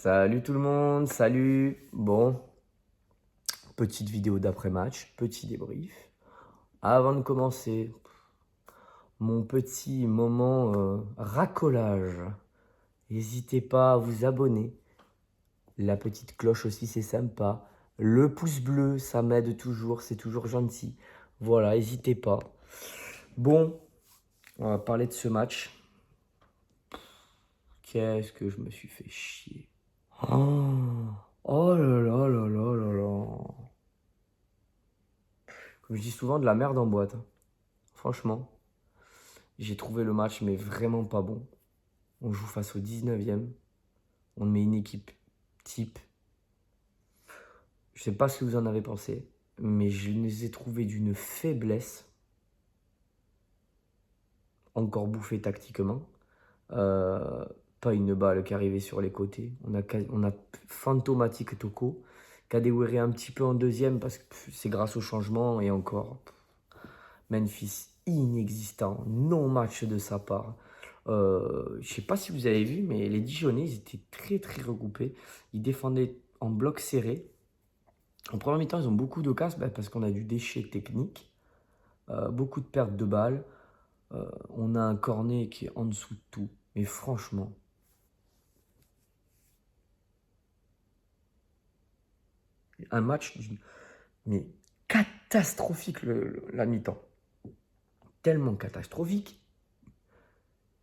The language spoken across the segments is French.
Salut tout le monde, salut. Bon, petite vidéo d'après-match, petit débrief. Avant de commencer, mon petit moment racolage. N'hésitez pas à vous abonner. La petite cloche aussi, c'est sympa. Le pouce bleu, ça m'aide toujours, c'est toujours gentil. Voilà, n'hésitez pas. Bon, on va parler de ce match. Qu'est-ce que je me suis fait chier. Oh là là là là là là. Comme je dis souvent, de la merde en boîte. Franchement, j'ai trouvé le match, mais vraiment pas bon. On joue face au 19e. On met une équipe type. Je sais pas ce que vous en avez pensé, mais je les ai trouvés d'une faiblesse. Encore bouffé tactiquement. Euh, Pas une balle qui arrivait sur les côtés. On a Fantomatique Toko. Kadewere un petit peu en deuxième parce que c'est grâce au changement et encore. Memphis inexistant, non-match de sa part. Je sais pas si vous avez vu, mais les Dijonais, ils étaient très très regroupés. Ils défendaient en bloc serré. En première mi-temps, ils ont beaucoup d'occasions parce qu'on a du déchet technique, beaucoup de pertes de balles. On a un cornet qui est en dessous de tout. Mais franchement, un match mais catastrophique la mi-temps. Tellement catastrophique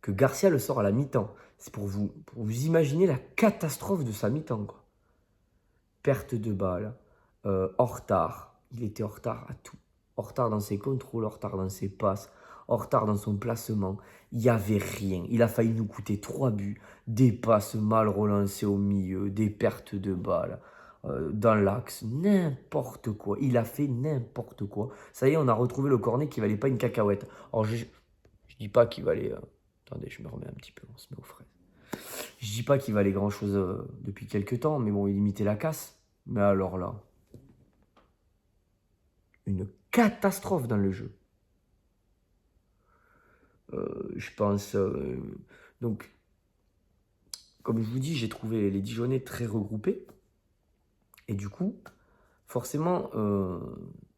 que Garcia le sort à la mi-temps. C'est pour vous imaginer la catastrophe de sa mi-temps, quoi. Perte de balle, en retard. Il était en retard à tout. En retard dans ses contrôles, en retard dans ses passes, en retard dans son placement. Il n'y avait rien. Il a failli nous coûter 3 buts, des passes mal relancées au milieu, des pertes de balles dans l'axe, n'importe quoi. Il a fait n'importe quoi. Ça y est, on a retrouvé le cornet qui valait pas une cacahuète. Alors, je dis pas qu'il valait... attendez, je me remets un petit peu, on se met aux fraises. Je dis pas qu'il valait grand-chose depuis quelques temps, mais bon, il imitait la casse. Mais alors là, une catastrophe dans le jeu. Je pense... donc, comme je vous dis, j'ai trouvé les Dijonais très regroupés. Et du coup, forcément,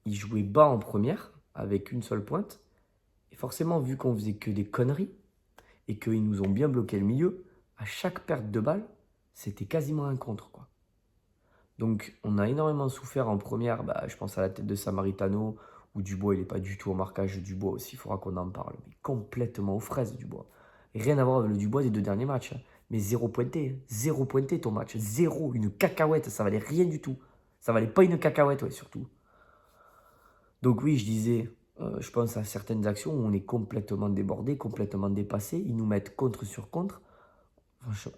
ils jouaient bas en première, avec une seule pointe. Et forcément, vu qu'on faisait que des conneries, et qu'ils nous ont bien bloqué le milieu, à chaque perte de balle, c'était quasiment un contre, quoi. Donc, on a énormément souffert en première. Je pense à la tête de Samaritano, où Dubois, il n'est pas du tout au marquage. Dubois aussi, il faudra qu'on en parle. Mais complètement aux fraises, Dubois. Et rien à voir avec le Dubois des 2 derniers matchs. Mais zéro pointé. Zéro pointé ton match. Zéro. Une cacahuète. Ça valait rien du tout. Ça valait pas une cacahuète, ouais, surtout. Donc oui, je disais, je pense à certaines actions où on est complètement débordé, complètement dépassé. Ils nous mettent contre sur contre.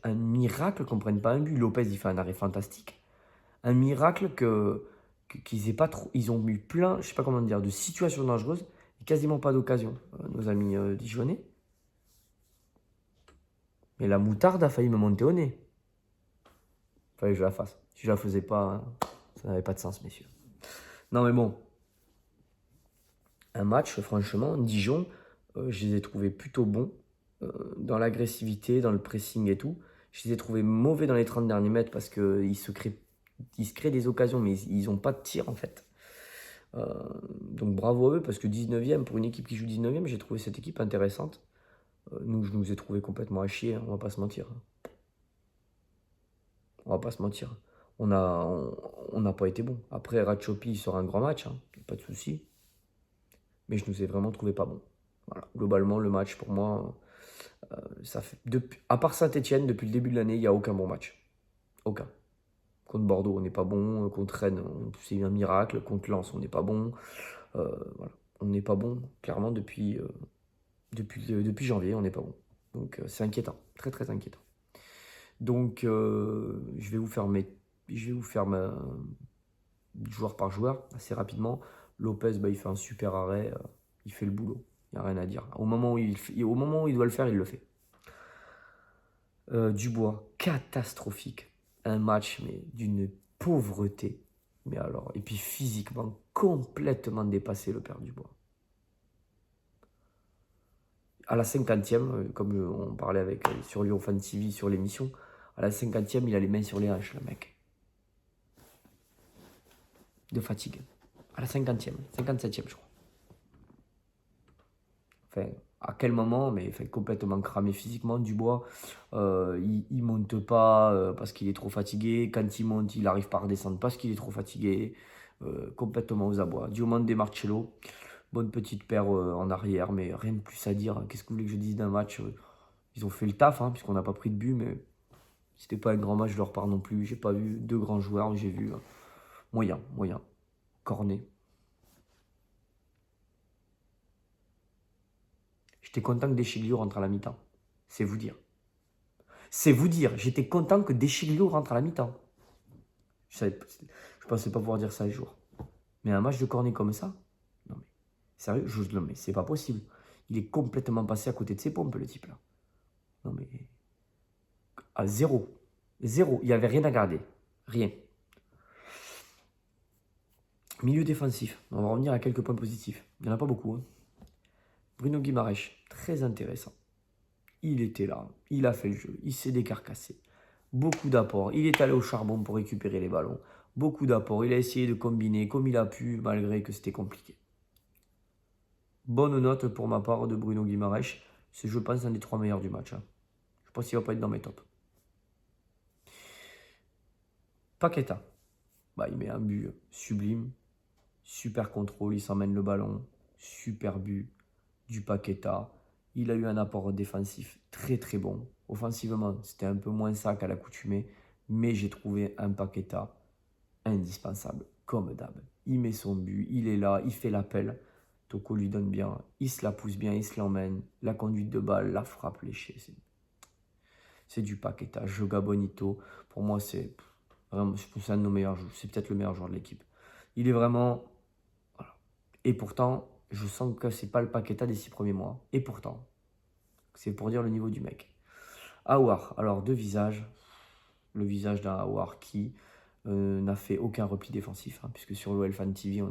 Un miracle qu'on ne prenne pas un but. Lopez, il fait un arrêt fantastique. Un miracle qu'ils aient pas trop. Ils ont eu plein, je sais pas comment dire, de situations dangereuses et quasiment pas d'occasion, nos amis Dijonais. Mais la moutarde a failli me monter au nez. Fallait que je la fasse. Si je la faisais pas, hein, ça n'avait pas de sens, messieurs. Non, mais bon. Un match, franchement, Dijon, je les ai trouvés plutôt bons dans l'agressivité, dans le pressing et tout. Je les ai trouvés mauvais dans les 30 derniers mètres parce qu'ils se créent des occasions, mais ils n'ont pas de tir en fait. Donc bravo à eux, parce que 19e, pour une équipe qui joue 19e, j'ai trouvé cette équipe intéressante. Nous, je nous ai trouvé complètement à chier, hein, on va pas se mentir. On va pas se mentir. On n'a pas été bon. Après, Ratchopi il sort un grand match, hein, pas de souci. Mais je nous ai vraiment trouvé pas bon. Voilà. Globalement, le match, pour moi, ça fait, à part Saint-Etienne, depuis le début de l'année, il n'y a aucun bon match. Aucun. Contre Bordeaux, on n'est pas bon. Contre Rennes, c'est un miracle. Contre Lens, on n'est pas bon. Voilà. On n'est pas bon, clairement, depuis janvier, on n'est pas bon. Donc c'est inquiétant, très très inquiétant. Donc je vais vous faire joueur par joueur assez rapidement. Lopez, il fait un super arrêt, il fait le boulot, il n'y a rien à dire. Au moment où il doit le faire, il le fait. Dubois, catastrophique. Un match mais d'une pauvreté. Mais alors, et puis physiquement, complètement dépassé le père Dubois. À la 50e, comme on parlait avec sur Lyon Fan TV sur l'émission, À la 50e, il a les mains sur les hanches, le mec. De fatigue. À la 50e, 57e, je crois. Enfin, à quel moment, mais enfin, complètement cramé physiquement, Dubois. Il monte pas parce qu'il est trop fatigué. Quand il monte, il n'arrive pas à redescendre parce qu'il est trop fatigué. Complètement aux abois. Diomande Marcello, bonne petite paire en arrière, mais rien de plus à dire. Qu'est-ce que vous voulez que je dise d'un match ils ont fait le taf, hein, puisqu'on n'a pas pris de but, mais c'était pas un grand match de leur part non plus. J'ai pas vu deux grands joueurs, j'ai vu moyen, corné. J'étais content que Deschilio rentre à la mi-temps. C'est vous dire. C'est vous dire, j'étais content que Deschilio rentre à la mi-temps. Je pensais pas pouvoir dire ça un jour. Mais un match de cornet comme ça, non mais, sérieux, non mais c'est pas possible. Il est complètement passé à côté de ses pompes, le type là. Non mais, à zéro. Zéro, il n'y avait rien à garder. Rien. Milieu défensif, on va revenir à quelques points positifs. Il n'y en a pas beaucoup. Hein. Bruno Guimaraes, très intéressant. Il était là, il a fait le jeu, il s'est décarcassé. Beaucoup d'apports, il est allé au charbon pour récupérer les ballons. Beaucoup d'apports, il a essayé de combiner comme il a pu, malgré que c'était compliqué. Bonne note pour ma part de Bruno Guimaraes. C'est, je pense, un des 3 meilleurs du match. Hein. Je pense qu'il ne va pas être dans mes tops. Paqueta, il met un but sublime. Super contrôle, il s'emmène le ballon. Super but du Paqueta. Il a eu un apport défensif très très bon. Offensivement, c'était un peu moins ça qu'à l'accoutumée. Mais j'ai trouvé un Paqueta indispensable, comme d'hab. Il met son but, il est là, il fait l'appel. Toko lui donne bien, il se la pousse bien, il se l'emmène. La conduite de balle, la frappe léchée. C'est du Paqueta. Joga Bonito. Pour moi, c'est un de nos meilleurs joueurs. C'est peut-être le meilleur joueur de l'équipe. Il est vraiment... Voilà. Et pourtant, je sens que c'est pas le Paqueta des 6 premiers mois. Et pourtant, c'est pour dire le niveau du mec. Aouar, alors deux visages. Le visage d'un Aouar qui n'a fait aucun repli défensif, hein, puisque sur l'OL Fan TV,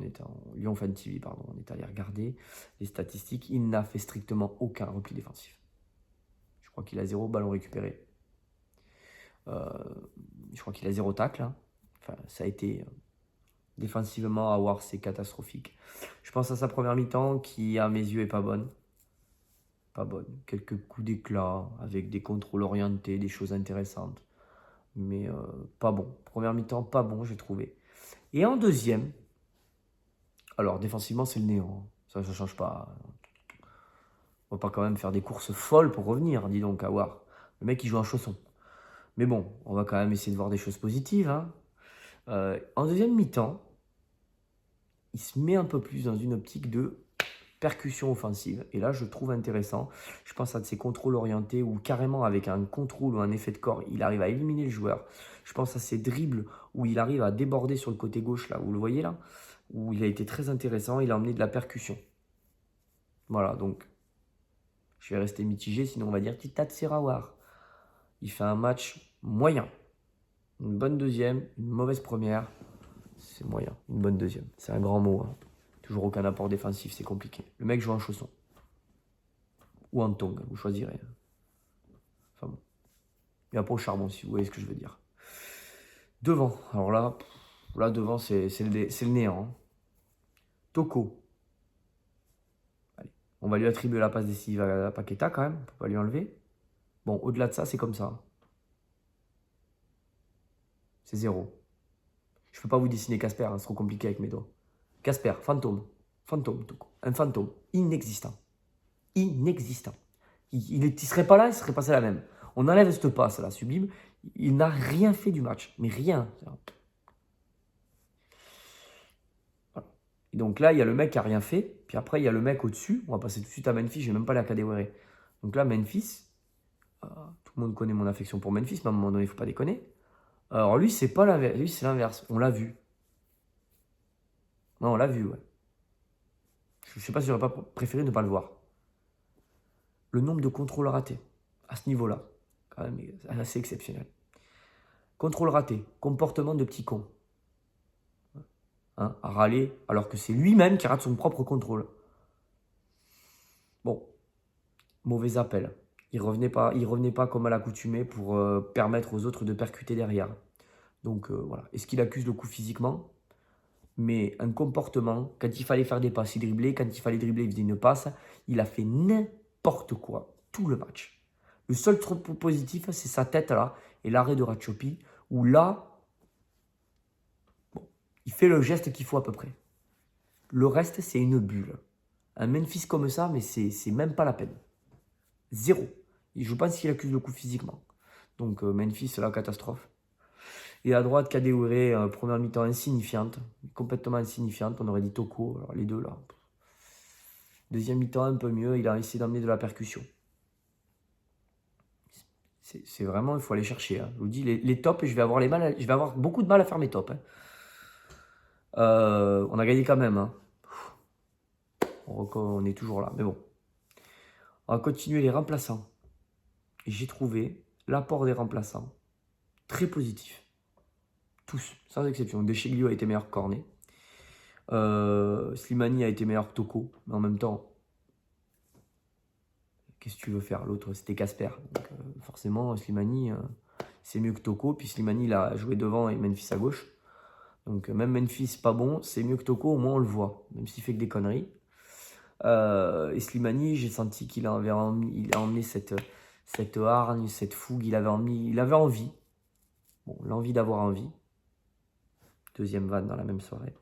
Lyon Fan TV, pardon, on est allé regarder les statistiques. Il n'a fait strictement aucun repli défensif. Je crois qu'il a 0 ballon récupéré. Je crois qu'il a 0 tacle. Hein. Enfin, ça a été défensivement, Aouar, c'est catastrophique. Je pense à sa première mi-temps qui, à mes yeux, est pas bonne. Pas bonne. Quelques coups d'éclat avec des contrôles orientés, des choses intéressantes. Mais pas bon. Première mi-temps, pas bon, j'ai trouvé. Et en deuxième, alors défensivement, c'est le néant. Ça ne change pas. On va pas quand même faire des courses folles pour revenir, dis donc, Aouar. Le mec, il joue en chausson. Mais bon, on va quand même essayer de voir des choses positives. Hein. En deuxième mi-temps, il se met un peu plus dans une optique de percussion offensive. Et là, je trouve intéressant. Je pense à de ces contrôles orientés où carrément avec un contrôle ou un effet de corps, il arrive à éliminer le joueur. Je pense à ces dribbles où il arrive à déborder sur le côté gauche, là, vous le voyez là, où il a été très intéressant. Il a emmené de la percussion. Voilà, donc je vais rester mitigé, sinon on va dire Tita Tserawar. Il fait un match moyen. Une bonne deuxième, une mauvaise première. C'est moyen, une bonne deuxième. C'est un grand mot. Hein. Toujours aucun apport défensif, c'est compliqué. Le mec joue en chausson. Ou en tongue, vous choisirez. Enfin bon. Il n'y a pas au charbon, si vous voyez ce que je veux dire. Devant, alors là devant, c'est le néant. Hein. Toko. Allez. On va lui attribuer la passe décisive à Paqueta quand même. On ne peut pas lui enlever. Bon, au-delà de ça, c'est comme ça. C'est 0. Je ne peux pas vous dessiner Casper, hein, c'est trop compliqué avec mes doigts. Casper, fantôme. Fantôme, Toko. Un fantôme. Inexistant. Inexistant. Il ne serait pas là, il serait passé la même. On enlève cette passe là, sublime. Il n'a rien fait du match. Mais rien. Voilà. Et donc là, il y a le mec qui n'a rien fait. Puis après, il y a le mec au-dessus. On va passer tout de suite à Memphis. Je n'ai même pas la Kadewere. Donc là, Memphis. Tout le monde connaît mon affection pour Memphis, mais à un moment donné, il ne faut pas déconner. Alors lui, c'est pas l'inverse. Lui, c'est l'inverse. On l'a vu. Non, on l'a vu, ouais. Je ne sais pas si j'aurais pas préféré ne pas le voir. Le nombre de contrôles ratés à ce niveau-là, quand même, c'est assez exceptionnel. Contrôle raté, comportement de petit con. Hein, à râler alors que c'est lui-même qui rate son propre contrôle. Bon, mauvais appel. Il revenait pas comme à l'accoutumée pour permettre aux autres de percuter derrière. Donc voilà. Est-ce qu'il accuse le coup physiquement? Mais un comportement, quand il fallait faire des passes, il driblait, quand il fallait dribbler, il faisait une passe. Il a fait n'importe quoi tout le match. Le seul truc positif, c'est sa tête là et l'arrêt de Ratchopi, où là, bon, il fait le geste qu'il faut à peu près. Le reste, c'est une bulle. Un Memphis comme ça, mais c'est même pas la peine. Zéro. Et je pense qu'il accuse le coup physiquement. Donc Memphis, c'est la catastrophe. Et à droite, Kadewere, première mi-temps insignifiante, complètement insignifiante. On aurait dit Toko, alors les deux là. Deuxième mi-temps un peu mieux, il a essayé d'emmener de la percussion. C'est vraiment, il faut aller chercher. Hein. Je vous dis, les tops, je vais avoir beaucoup de mal à faire mes tops. Hein. On a gagné quand même. Hein. On est toujours là, mais bon. On va continuer les remplaçants. Et j'ai trouvé l'apport des remplaçants très positif. Tous, sans exception. Descheglio a été meilleur que Cornet. Slimani a été meilleur que Toko. Mais en même temps, qu'est-ce que tu veux faire? L'autre, c'était Casper. Donc forcément, Slimani, c'est mieux que Toko. Puis Slimani, il a joué devant et Memphis à gauche. Donc même Memphis, pas bon. C'est mieux que Toko, au moins on le voit. Même s'il fait que des conneries. Et Slimani, j'ai senti qu'il a emmené cette hargne, cette fougue. Il avait envie. Bon, l'envie d'avoir envie. Deuxième vanne dans la même soirée.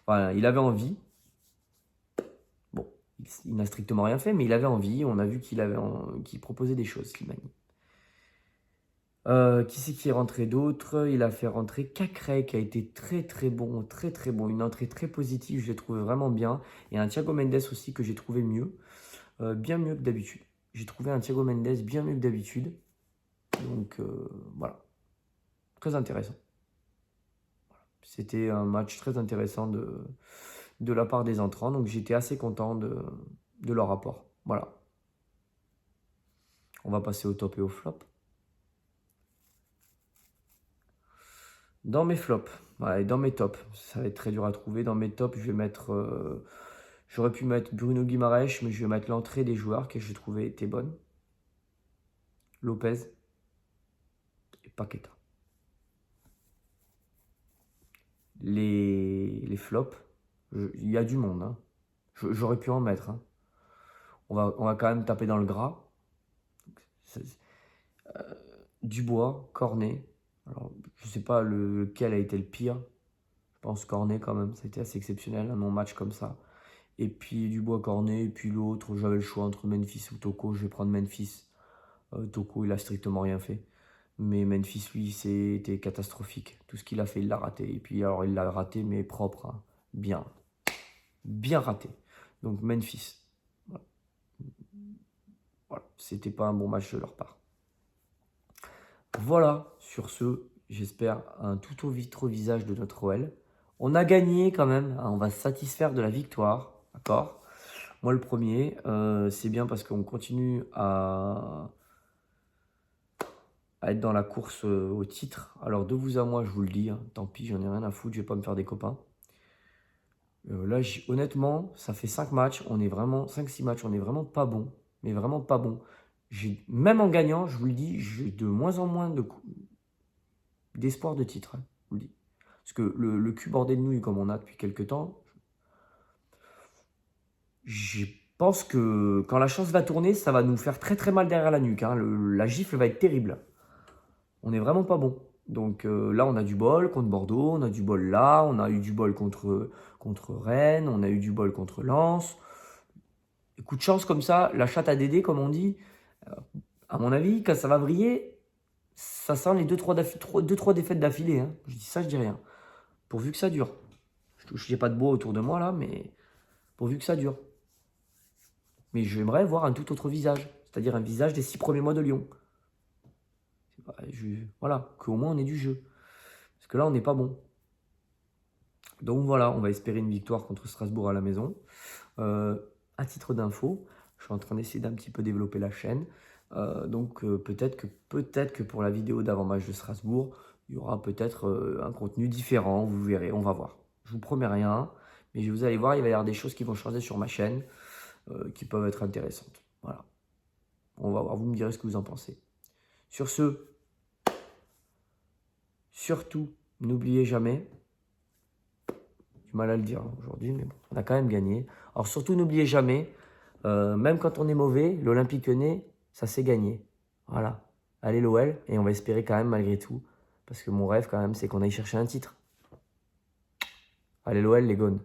Voilà, il avait envie. Bon, il n'a strictement rien fait, mais il avait envie. On a vu qu'il proposait des choses, Slimani. Qui c'est qui est rentré d'autre? Il a fait rentrer Cacré, qui a été très très bon, très très bon. Une entrée très positive, je l'ai trouvé vraiment bien. Et un Thiago Mendes aussi que j'ai trouvé mieux. Bien mieux que d'habitude. J'ai trouvé un Thiago Mendes bien mieux que d'habitude. Donc voilà. Très intéressant. C'était un match très intéressant de la part des entrants. Donc j'étais assez content de leur apport. Voilà. On va passer au top et au flop. Dans mes flops, et dans mes tops, ça va être très dur à trouver. Dans mes tops, je vais mettre... j'aurais pu mettre Bruno Guimaraes, mais je vais mettre l'entrée des joueurs que j'ai trouvé était bonne. Lopez et Paqueta. Les flops, il y a du monde. Hein. J'aurais pu en mettre. Hein. On va quand même taper dans le gras. Dubois, Cornet. Alors, je ne sais pas lequel a été le pire. Je pense Cornet quand même. Ça a été assez exceptionnel, un non-match comme ça. Et puis Dubois, Cornet. Et puis l'autre, j'avais le choix entre Memphis ou Toko. Je vais prendre Memphis. Toko, il a strictement rien fait. Mais Memphis, lui, c'était catastrophique. Tout ce qu'il a fait, il l'a raté. Et puis, alors, il l'a raté, mais propre. Hein. Bien. Bien raté. Donc, Memphis. Voilà. Voilà. C'était pas un bon match de leur part. Voilà. Sur ce, j'espère un tout autre visage de notre OL. On a gagné quand même. Hein. On va se satisfaire de la victoire. D'accord? Moi, le premier, c'est bien parce qu'on continue à être dans la course au titre. Alors de vous à moi, je vous le dis, hein, tant pis, j'en ai rien à foutre, je vais pas me faire des copains. Là, honnêtement, ça fait 5 matchs, on est vraiment 5-6 matchs, on est vraiment pas bon, mais vraiment pas bon. Même en gagnant, je vous le dis, j'ai de moins en moins d'espoir de titre, hein, je vous le dis. Parce que le cul bordé de nouilles comme on a depuis quelques temps, je pense que quand la chance va tourner, ça va nous faire très très mal derrière la nuque. Hein. La gifle va être terrible. On n'est vraiment pas bon. Donc là, on a du bol contre Bordeaux, on a du bol là, on a eu du bol contre Rennes, on a eu du bol contre Lens. Et coup de chance comme ça, la chatte à Dédé, comme on dit, à mon avis, quand ça va briller, ça sent les 2-3 défaites d'affilée. Hein. Je dis ça, je dis rien. Pourvu que ça dure. Je n'ai pas de bois autour de moi là, mais pourvu que ça dure. Mais j'aimerais voir un tout autre visage, c'est-à-dire un visage des 6 premiers mois de Lyon. Voilà, qu'au moins on ait du jeu. Parce que là, on n'est pas bon. Donc voilà, on va espérer une victoire contre Strasbourg à la maison. À titre d'info, je suis en train d'essayer d'un petit peu développer la chaîne. Donc peut-être que pour la vidéo d'avant-match de Strasbourg, il y aura peut-être un contenu différent, vous verrez, on va voir. Je vous promets rien, mais vous allez voir, il va y avoir des choses qui vont changer sur ma chaîne qui peuvent être intéressantes. Voilà. On va voir, vous me direz ce que vous en pensez. Sur ce, surtout, n'oubliez jamais, j'ai du mal à le dire aujourd'hui, mais bon, on a quand même gagné. Alors surtout, n'oubliez jamais, même quand on est mauvais, l'Olympique Lyonnais, ça s'est gagné. Voilà. Allez l'OL, et on va espérer quand même malgré tout, parce que mon rêve quand même, c'est qu'on aille chercher un titre. Allez l'OL, les gones.